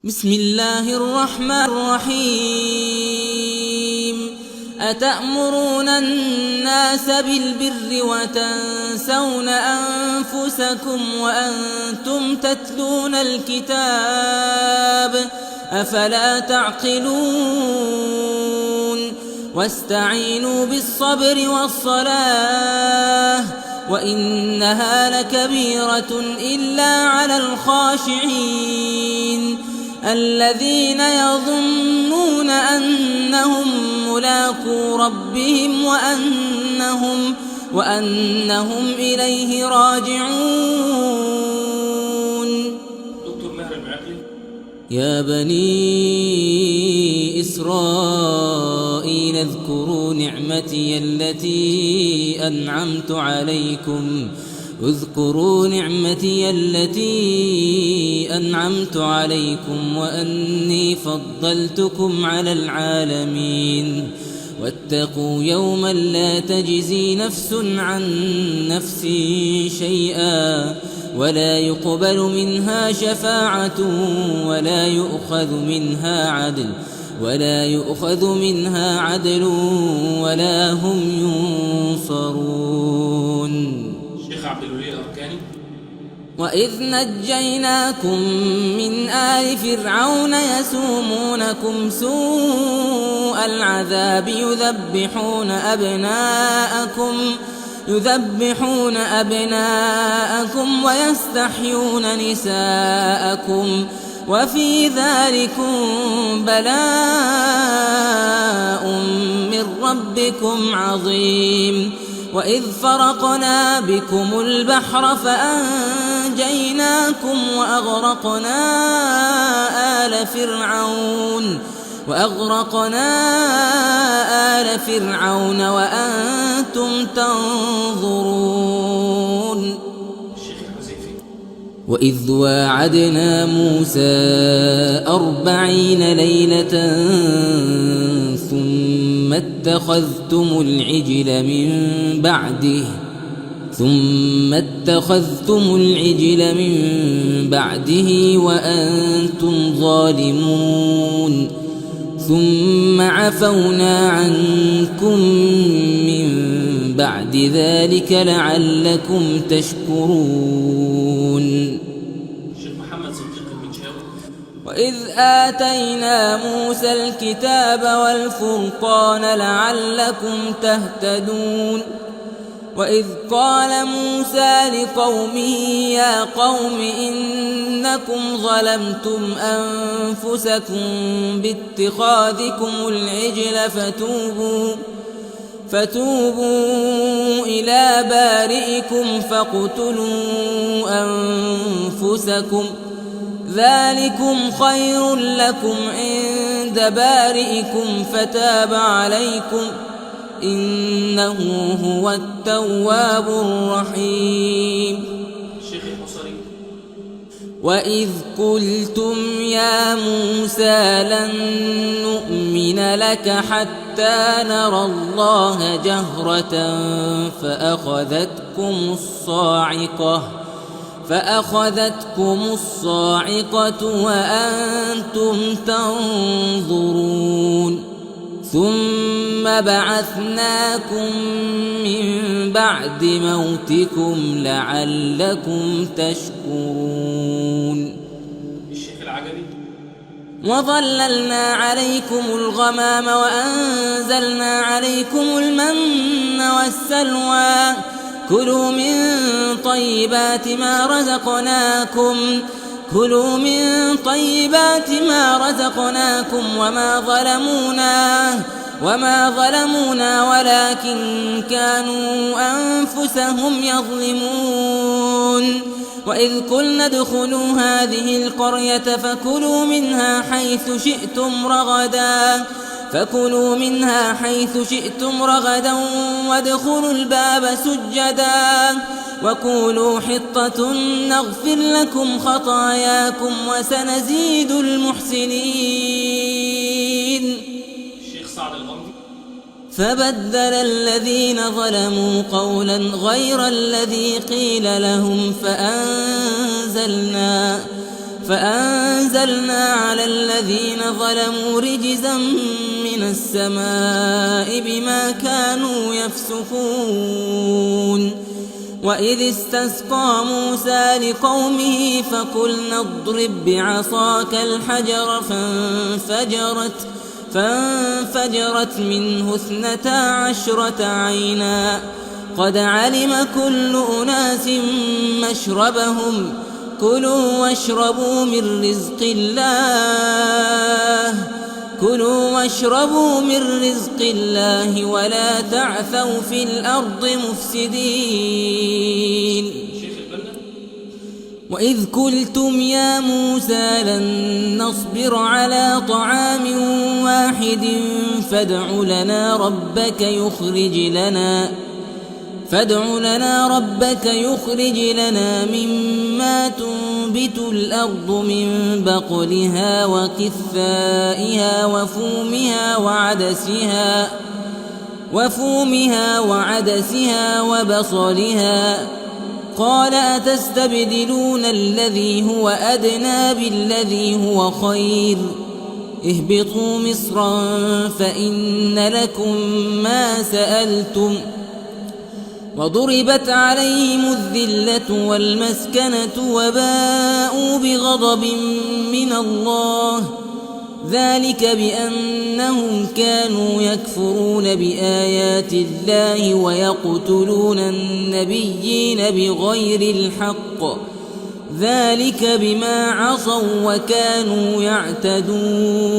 بسم الله الرحمن الرحيم أتأمرون الناس بالبر وتنسون أنفسكم وأنتم تتلون الكتاب أفلا تعقلون واستعينوا بالصبر والصلاة وإنها لكبيرة إلا على الخاشعين الذين يظنون أنهم ملاقو ربهم وأنهم إليه راجعون. يا بني إسرائيل اذكروا نعمتي التي أنعمت عليكم وأني فضلتكم على العالمين واتقوا يوما لا تجزي نفس عن نفس شيئا ولا يقبل منها شفاعة ولا يؤخذ منها عدل ولا هم ينصرون. شيخ عبد الولي الأركاني. وإذ نجيناكم من آل فرعون يسومونكم سوء العذاب يذبحون أبناءكم ويستحيون نساءكم وفي ذلكم بلاء من ربكم عظيم. وإذ فرقنا بكم البحر فأنجيناكم وأغرقنا آل فرعون وأنتم تنظرون. وإذ واعدنا موسى 40 ليلة ثم اتخذتم العجل من بعده وأنتم ظالمون ثم عفونا عنكم من بعد ذلك لعلكم تشكرون. وإذ آتينا موسى الكتاب والفرقان لعلكم تهتدون. وإذ قال موسى لقومه يا قوم إنكم ظلمتم أنفسكم باتخاذكم العجل فتوبوا إلى بارئكم فاقتلوا أنفسكم ذلكم خير لكم عند بارئكم فتاب عليكم إنه هو التواب الرحيم. وإذ قلتم يا موسى لن نؤمن لك حتى نرى الله جهرة فأخذتكم الصاعقة وأنتم تنظرون ثم بعثناكم من بعد موتكم لعلكم تشكرون. وظللنا عليكم الغمام وأنزلنا عليكم المن والسلوى كلوا من طيبات ما رزقناكم وما ظلمونا ولكن كانوا أنفسهم يظلمون. وإذ قلنا ادخلوا هذه القرية فكلوا منها حيث شئتم رغدا وادخلوا الباب سجدا وقولوا حطة نغفر لكم خطاياكم وسنزيد المحسنين. فبدل الذين ظلموا قولا غير الذي قيل لهم فأنزلنا على الذين ظلموا رجزا من السماء بما كانوا يفسقون وإذ استسقى موسى لقومه فقلنا اضرب بعصاك الحجر فانفجرت منه 12 عينا قد علم كل أناس مشربهم كلوا واشربوا من رزق الله ولا تعثوا في الأرض مفسدين وإذ قلتم يا موسى لن نصبر على طعام واحد فادع لنا ربك يخرج لنا مما تنبت الأرض من بقلها وقثائها وفومها وعدسها وبصلها قال أتستبدلون الذي هو أدنى بالذي هو خير اهبطوا مصرا فإن لكم ما سألتم وضربت عليهم الذلة والمسكنة وباءوا بغضب من الله ذلك بأنهم كانوا يكفرون بآيات الله ويقتلون النبيين بغير الحق ذلك بما عصوا وكانوا يعتدون